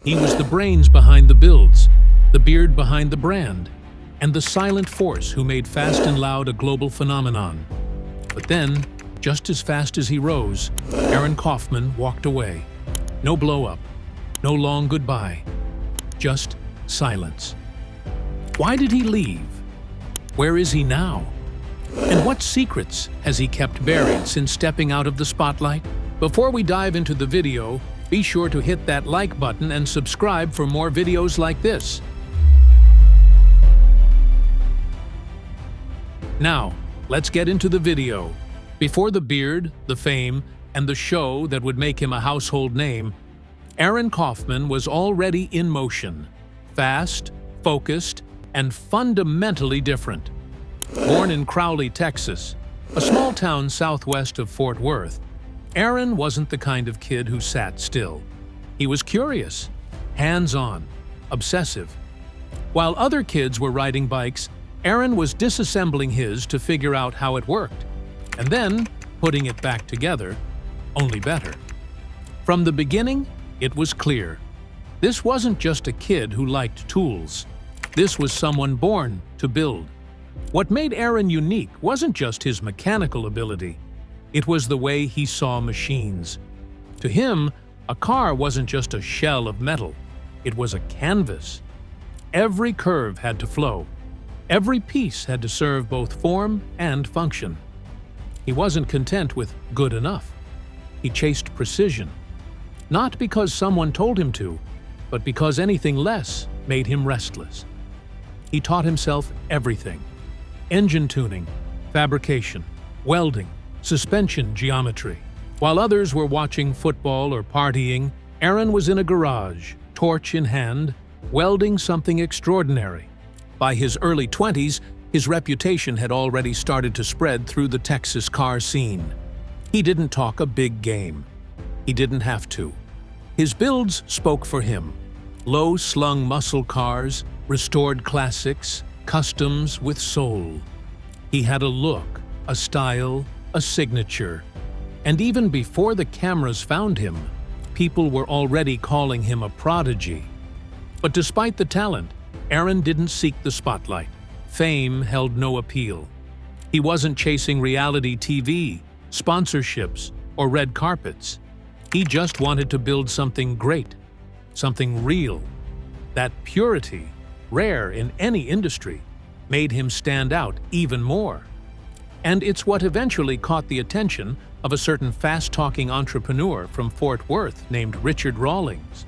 He was the brains behind the builds, the beard behind the brand, and the silent force who made Fast and Loud a global phenomenon. But then, just as fast as he rose, Aaron Kaufman walked away. No blow-up, no long goodbye, just silence. Why did he leave? Where is he now? And what secrets has he kept buried since stepping out of the spotlight? Before we dive into the video, be sure to hit that like button and subscribe for more videos like this. Now, let's get into the video. Before the beard, the fame, and the show that would make him a household name, Aaron Kaufman was already in motion, fast, focused, and fundamentally different. Born in Crowley, Texas, a small town southwest of Fort Worth, Aaron wasn't the kind of kid who sat still. He was curious, hands-on, obsessive. While other kids were riding bikes, Aaron was disassembling his to figure out how it worked, and then putting it back together, only better. From the beginning, it was clear. This wasn't just a kid who liked tools. This was someone born to build. What made Aaron unique wasn't just his mechanical ability. It was the way he saw machines. To him, a car wasn't just a shell of metal. It was a canvas. Every curve had to flow. Every piece had to serve both form and function. He wasn't content with good enough. He chased precision. Not because someone told him to, but because anything less made him restless. He taught himself everything: engine tuning, fabrication, welding, suspension geometry. While others were watching football or partying, Aaron was in a garage, torch in hand, welding something extraordinary. By his early 20s, his reputation had already started to spread through the Texas car scene. He didn't talk a big game. He didn't have to. His builds spoke for him. Low-slung muscle cars, restored classics, customs with soul. He had a look, a style, a signature. And even before the cameras found him, people were already calling him a prodigy. But despite the talent, Aaron didn't seek the spotlight. Fame held no appeal. He wasn't chasing reality TV, sponsorships, or red carpets. He just wanted to build something great, something real. That purity, rare in any industry, made him stand out even more. And it's what eventually caught the attention of a certain fast-talking entrepreneur from Fort Worth named Richard Rawlings.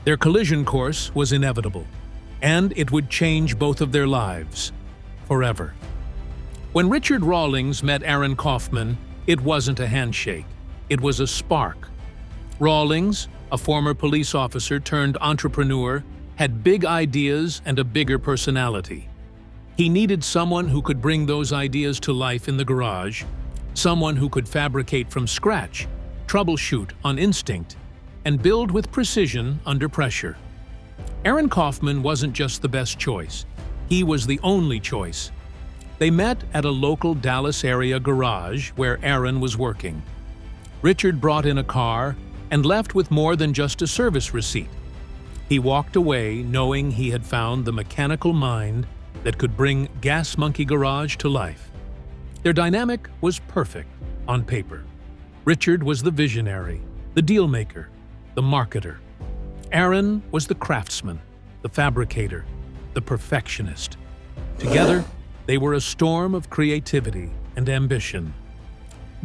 Their collision course was inevitable, and it would change both of their lives, forever. When Richard Rawlings met Aaron Kaufman, it wasn't a handshake, it was a spark. Rawlings, a former police officer turned entrepreneur, had big ideas and a bigger personality. He needed someone who could bring those ideas to life in the garage, someone who could fabricate from scratch, troubleshoot on instinct, and build with precision under pressure. Aaron Kaufman wasn't just the best choice, he was the only choice. They met at a local Dallas area garage where Aaron was working. Richard brought in a car and left with more than just a service receipt. He walked away knowing he had found the mechanical mind that could bring Gas Monkey Garage to life. Their dynamic was perfect on paper. Richard was the visionary, the deal-maker, the marketer. Aaron was the craftsman, the fabricator, the perfectionist. Together, they were a storm of creativity and ambition.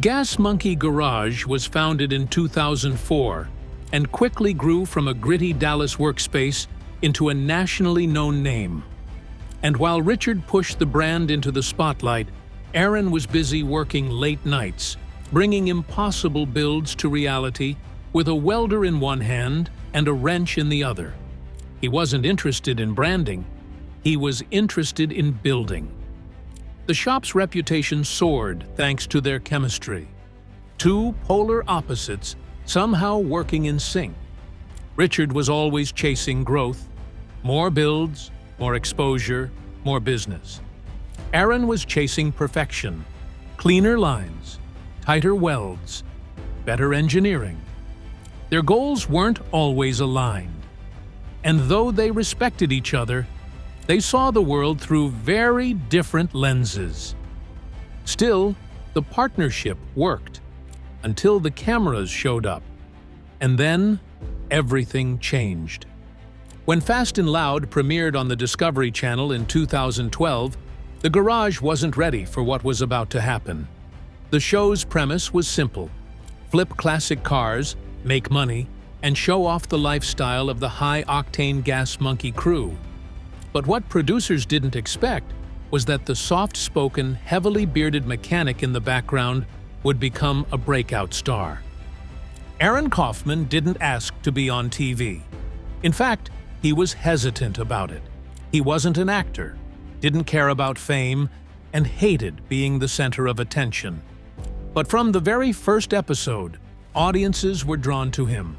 Gas Monkey Garage was founded in 2004 and quickly grew from a gritty Dallas workspace into a nationally known name. And while Richard pushed the brand into the spotlight, Aaron was busy working late nights, bringing impossible builds to reality with a welder in one hand and a wrench in the other. He wasn't interested in branding, he was interested in building. The shop's reputation soared thanks to their chemistry. Two polar opposites somehow working in sync. Richard was always chasing growth, more builds, more exposure, more business. Aaron was chasing perfection, cleaner lines, tighter welds, better engineering. Their goals weren't always aligned, And though they respected each other, they saw the world through very different lenses. Still, the partnership worked until the cameras showed up. And then, everything changed. When Fast and Loud premiered on the Discovery Channel in 2012, the garage wasn't ready for what was about to happen. The show's premise was simple: flip classic cars, make money, and show off the lifestyle of the high-octane gas monkey crew. But what producers didn't expect was that the soft-spoken, heavily bearded mechanic in the background would become a breakout star. Aaron Kaufman didn't ask to be on TV. In fact, he was hesitant about it. He wasn't an actor, didn't care about fame, and hated being the center of attention. But from the very first episode, audiences were drawn to him.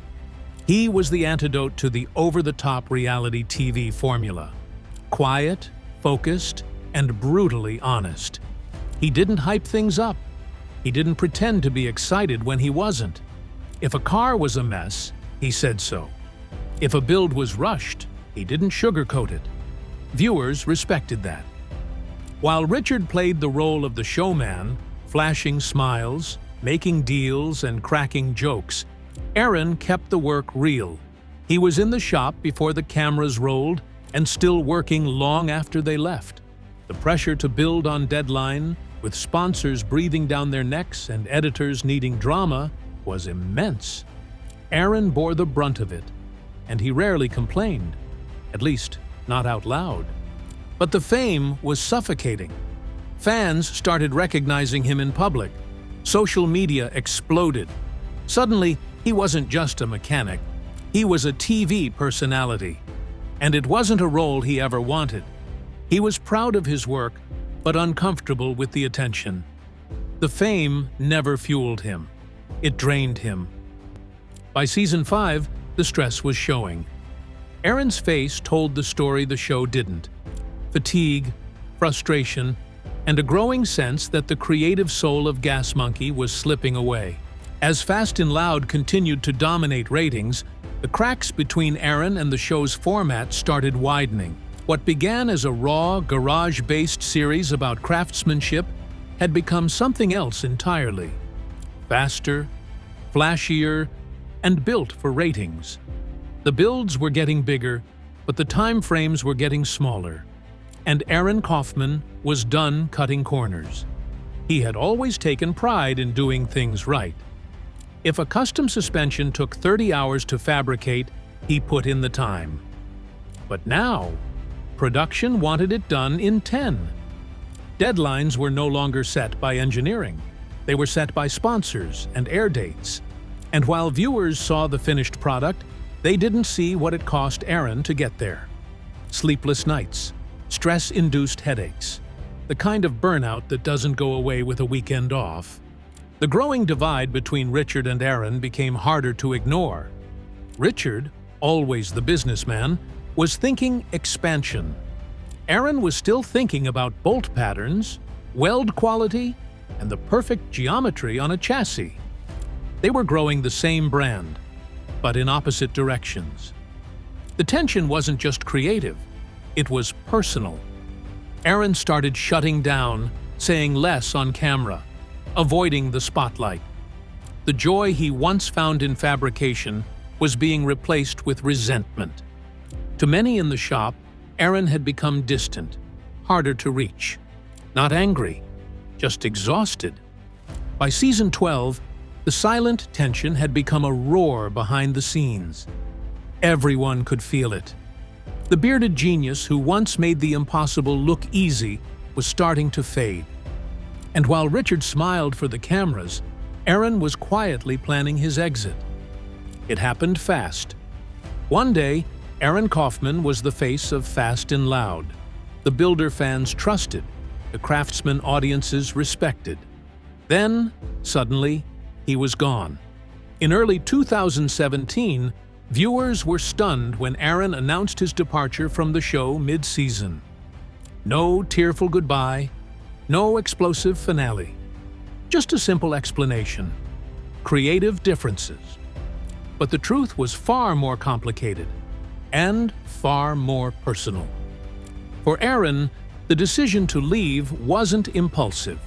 He was the antidote to the over-the-top reality TV formula. Quiet, focused, and brutally honest. He didn't hype things up. He didn't pretend to be excited when he wasn't. If a car was a mess, he said so. If a build was rushed, he didn't sugarcoat it. Viewers respected that. While Richard played the role of the showman, flashing smiles, making deals, and cracking jokes, Aaron kept the work real. He was in the shop before the cameras rolled and still working long after they left. The pressure to build on deadline, with sponsors breathing down their necks and editors needing drama, was immense. Aaron bore the brunt of it, and he rarely complained, at least not out loud. But the fame was suffocating. Fans started recognizing him in public. Social media exploded. Suddenly, he wasn't just a mechanic. He was a TV personality. And it wasn't a role he ever wanted. He was proud of his work, but uncomfortable with the attention. The fame never fueled him. It drained him. By season 5, the stress was showing. Aaron's face told the story the show didn't. Fatigue, frustration, and a growing sense that the creative soul of Gas Monkey was slipping away. As Fast and Loud continued to dominate ratings, the cracks between Aaron and the show's format started widening. What began as a raw, garage-based series about craftsmanship had become something else entirely. Faster, flashier, and built for ratings. The builds were getting bigger, but the time frames were getting smaller. And Aaron Kaufman was done cutting corners. He had always taken pride in doing things right. If a custom suspension took 30 hours to fabricate, he put in the time. But now, production wanted it done in 10. Deadlines were no longer set by engineering. They were set by sponsors and air dates. And while viewers saw the finished product, they didn't see what it cost Aaron to get there. Sleepless nights, stress-induced headaches, the kind of burnout that doesn't go away with a weekend off. The growing divide between Richard and Aaron became harder to ignore. Richard, always the businessman, was thinking expansion. Aaron was still thinking about bolt patterns, weld quality, and the perfect geometry on a chassis. They were growing the same brand, but in opposite directions. The tension wasn't just creative, it was personal. Aaron started shutting down, saying less on camera, avoiding the spotlight. The joy he once found in fabrication was being replaced with resentment. To many in the shop, Aaron had become distant, harder to reach. Not angry, just exhausted. By season 12, the silent tension had become a roar behind the scenes. Everyone could feel it. The bearded genius who once made the impossible look easy was starting to fade. And while Richard smiled for the cameras, Aaron was quietly planning his exit. It happened fast. One day, Aaron Kaufman was the face of Fast and Loud. The builder fans trusted, the craftsman audiences respected. Then, suddenly, he was gone. In early 2017, viewers were stunned when Aaron announced his departure from the show mid-season. No tearful goodbye, no explosive finale. Just a simple explanation: creative differences. But the truth was far more complicated. and far more personal. For Aaron, the decision to leave wasn't impulsive.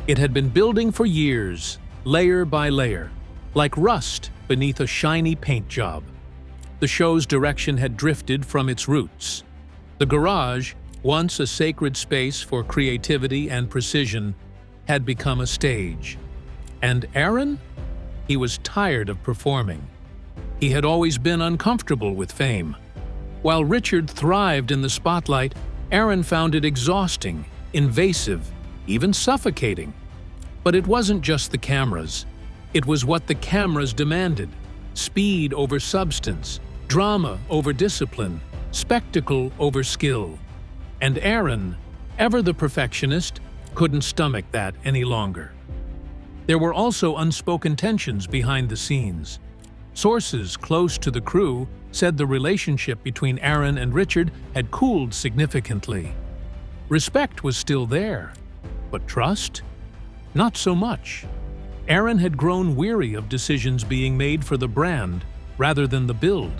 It had been building for years, layer by layer, like rust beneath a shiny paint job. The show's direction had drifted from its roots. The garage, once a sacred space for creativity and precision, had become a stage. And Aaron? He was tired of performing. He had always been uncomfortable with fame. While Richard thrived in the spotlight, Aaron found it exhausting, invasive, even suffocating. But it wasn't just the cameras. It was what the cameras demanded: speed over substance, drama over discipline, spectacle over skill. And Aaron, ever the perfectionist, couldn't stomach that any longer. There were also unspoken tensions behind the scenes. Sources close to the crew said the relationship between Aaron and Richard had cooled significantly. Respect was still there, but trust? Not so much. Aaron had grown weary of decisions being made for the brand rather than the build.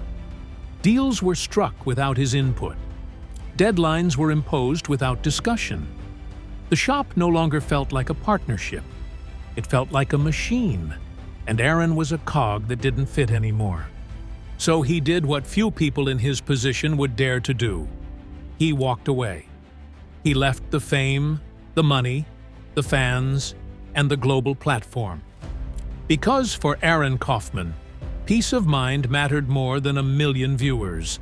Deals were struck without his input. Deadlines were imposed without discussion. The shop no longer felt like a partnership. It felt like a machine, and Aaron was a cog that didn't fit anymore. So he did what few people in his position would dare to do. He walked away. He left the fame, the money, the fans, and the global platform. Because for Aaron Kaufman, peace of mind mattered more than 1 million viewers.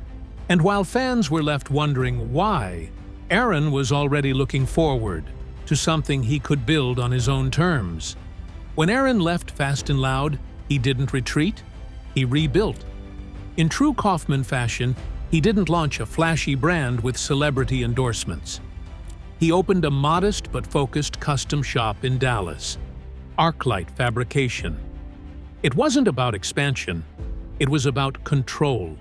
And while fans were left wondering why, Aaron was already looking forward to something he could build on his own terms. When Aaron left Fast and Loud, he didn't retreat, he rebuilt. In true Kaufman fashion, he didn't launch a flashy brand with celebrity endorsements. He opened a modest but focused custom shop in Dallas, Arklight Fabrication. It wasn't about expansion, it was about control.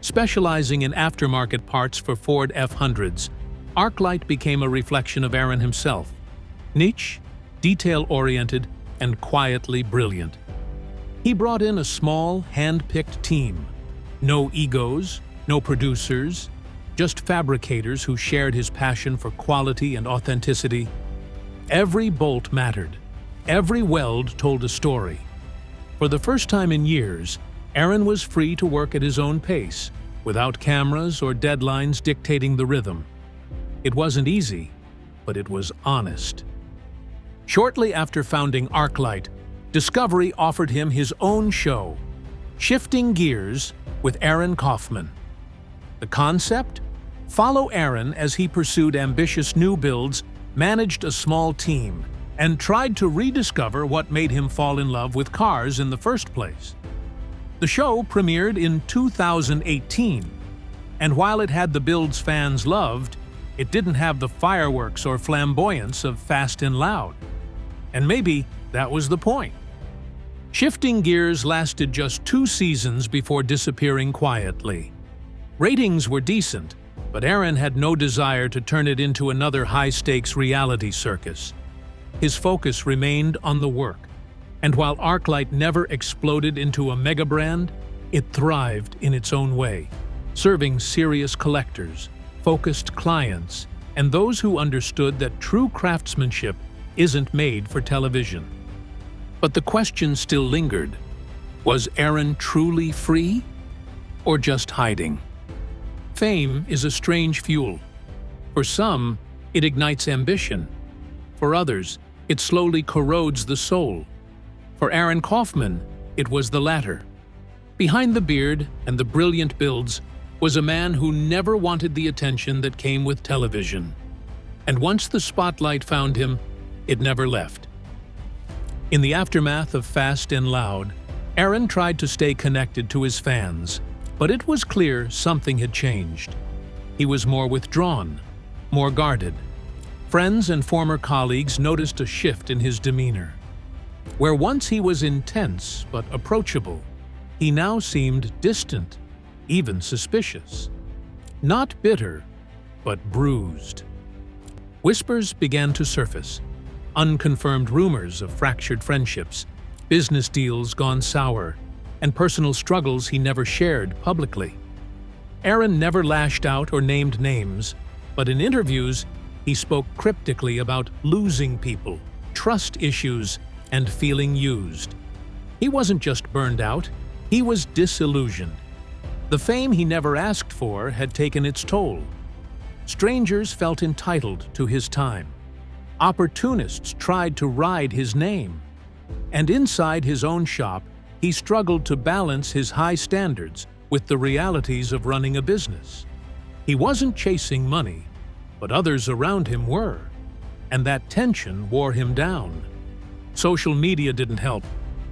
Specializing in aftermarket parts for Ford F-100s, Arklight became a reflection of Aaron himself. Niche, detail-oriented, and quietly brilliant. He brought in a small, hand-picked team. No egos, no producers, just fabricators who shared his passion for quality and authenticity. Every bolt mattered. Every weld told a story. For the first time in years, Aaron was free to work at his own pace, without cameras or deadlines dictating the rhythm. It wasn't easy, but it was honest. Shortly after founding Arklight, Discovery offered him his own show, Shifting Gears with Aaron Kaufman. The concept? Follow Aaron as he pursued ambitious new builds, managed a small team, and tried to rediscover what made him fall in love with cars in the first place. The show premiered in 2018, and while it had the builds fans loved, it didn't have the fireworks or flamboyance of Fast and Loud. And maybe that was the point. Shifting Gears lasted just 2 seasons before disappearing quietly. Ratings were decent, but Aaron had no desire to turn it into another high-stakes reality circus. His focus remained on the work, and while Arklight never exploded into a mega brand, it thrived in its own way, serving serious collectors, focused clients, and those who understood that true craftsmanship isn't made for television. But the question still lingered. Was Aaron truly free, or just hiding? Fame is a strange fuel. For some, it ignites ambition. For others, it slowly corrodes the soul. For Aaron Kaufman, it was the latter. Behind the beard and the brilliant builds was a man who never wanted the attention that came with television. And once the spotlight found him, it never left. In the aftermath of Fast and Loud, Aaron tried to stay connected to his fans, but it was clear something had changed. He was more withdrawn, more guarded. Friends and former colleagues noticed a shift in his demeanor. Where once he was intense but approachable, he now seemed distant, even suspicious. Not bitter, but bruised. Whispers began to surface. Unconfirmed rumors of fractured friendships, business deals gone sour, and personal struggles he never shared publicly. Aaron never lashed out or named names, but in interviews, he spoke cryptically about losing people, trust issues, and feeling used. He wasn't just burned out, he was disillusioned. The fame he never asked for had taken its toll. Strangers felt entitled to his time. Opportunists tried to ride his name. And inside his own shop, he struggled to balance his high standards with the realities of running a business. He wasn't chasing money, but others around him were, and that tension wore him down. Social media didn't help.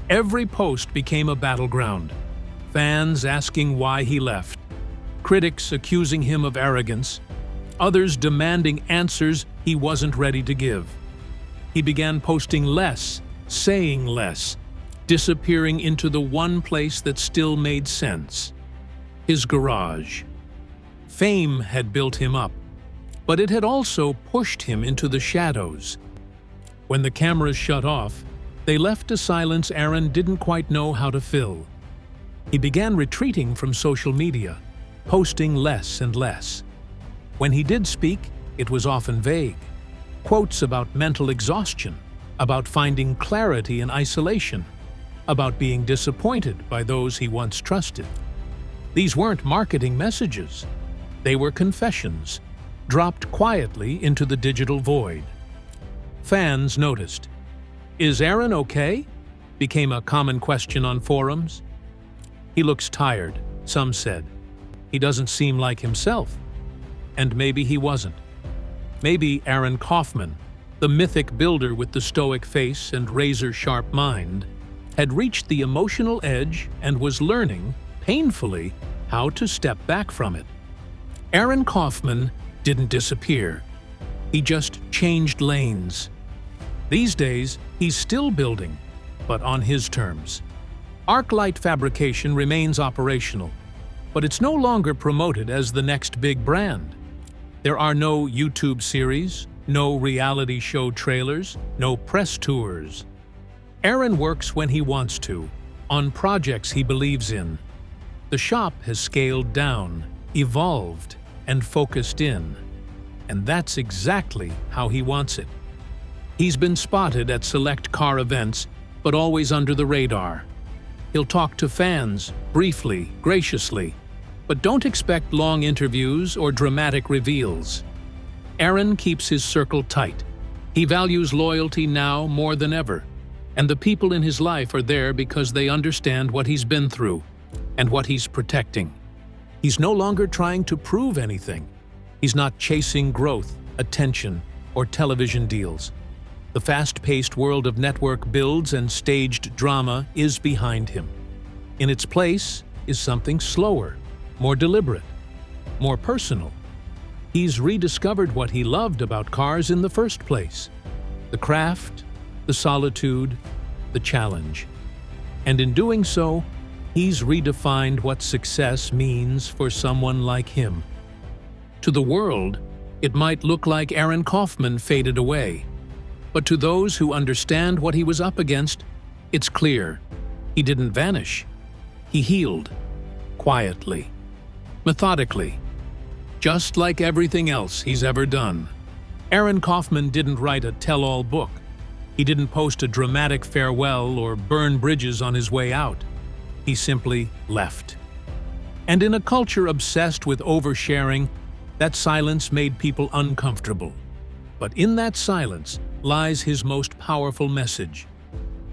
Every post became a battleground. Fans asking why he left, critics accusing him of arrogance, others demanding answers he wasn't ready to give. He began posting less, saying less, disappearing into the one place that still made sense: his garage. Fame had built him up, but it had also pushed him into the shadows. When the cameras shut off, they left a silence Aaron didn't quite know how to fill. He began retreating from social media, posting less and less. When he did speak, it was often vague. Quotes about mental exhaustion, about finding clarity in isolation, about being disappointed by those he once trusted. These weren't marketing messages. They were confessions, dropped quietly into the digital void. Fans noticed. "Is Aaron okay?" became a common question on forums. "He looks tired," some said. "He doesn't seem like himself." And maybe he wasn't. Maybe Aaron Kaufman, the mythic builder with the stoic face and razor-sharp mind, had reached the emotional edge and was learning, painfully, how to step back from it. Aaron Kaufman didn't disappear. He just changed lanes. These days, he's still building, but on his terms. Arklight Fabrication remains operational, but it's no longer promoted as the next big brand. There are no YouTube series, no reality show trailers, no press tours. Aaron works when he wants to, on projects he believes in. The shop has scaled down, evolved, and focused in. And that's exactly how he wants it. He's been spotted at select car events, but always under the radar. He'll talk to fans, briefly, graciously, but don't expect long interviews or dramatic reveals. Aaron keeps his circle tight. He values loyalty now more than ever, and the people in his life are there because they understand what he's been through and what he's protecting. He's no longer trying to prove anything. He's not chasing growth, attention, or television deals. The fast-paced world of network builds and staged drama is behind him. In its place is something slower, more deliberate, more personal. He's rediscovered what he loved about cars in the first place: the craft, the solitude, the challenge. And in doing so, he's redefined what success means for someone like him. To the world, it might look like Aaron Kaufman faded away. But to those who understand what he was up against, it's clear. He didn't vanish. He healed. Quietly. Methodically. Just like everything else he's ever done. Aaron Kaufman didn't write a tell-all book. He didn't post a dramatic farewell or burn bridges on his way out. He simply left. And in a culture obsessed with oversharing, that silence made people uncomfortable. But in that silence lies his most powerful message.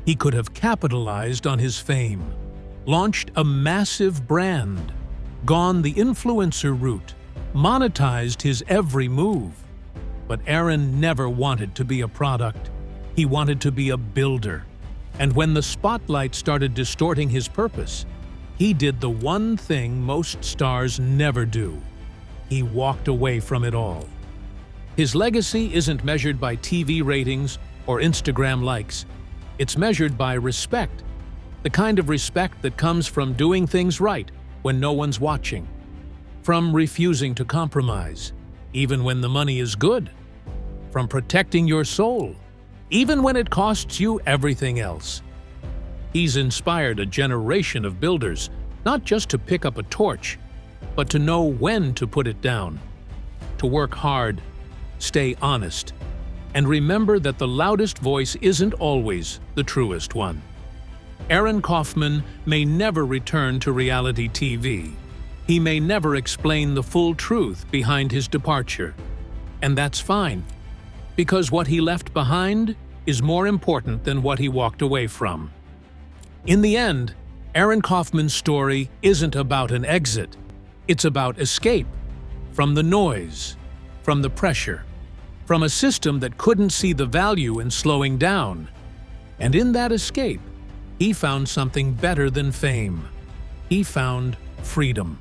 He could have capitalized on his fame, launched a massive brand, gone the influencer route, monetized his every move. But Aaron never wanted to be a product. He wanted to be a builder. And when the spotlight started distorting his purpose, he did the one thing most stars never do. He walked away from it all. His legacy isn't measured by TV ratings or Instagram likes. It's measured by respect, the kind of respect that comes from doing things right when no one's watching, from refusing to compromise, even when the money is good, from protecting your soul, even when it costs you everything else. He's inspired a generation of builders, not just to pick up a torch, but to know when to put it down. To work hard, stay honest, and remember that the loudest voice isn't always the truest one. Aaron Kaufman may never return to reality TV. He may never explain the full truth behind his departure. And that's fine, because what he left behind is more important than what he walked away from. In the end, Aaron Kaufman's story isn't about an exit. It's about escape from the noise, from the pressure, from a system that couldn't see the value in slowing down. And in that escape, he found something better than fame. He found freedom.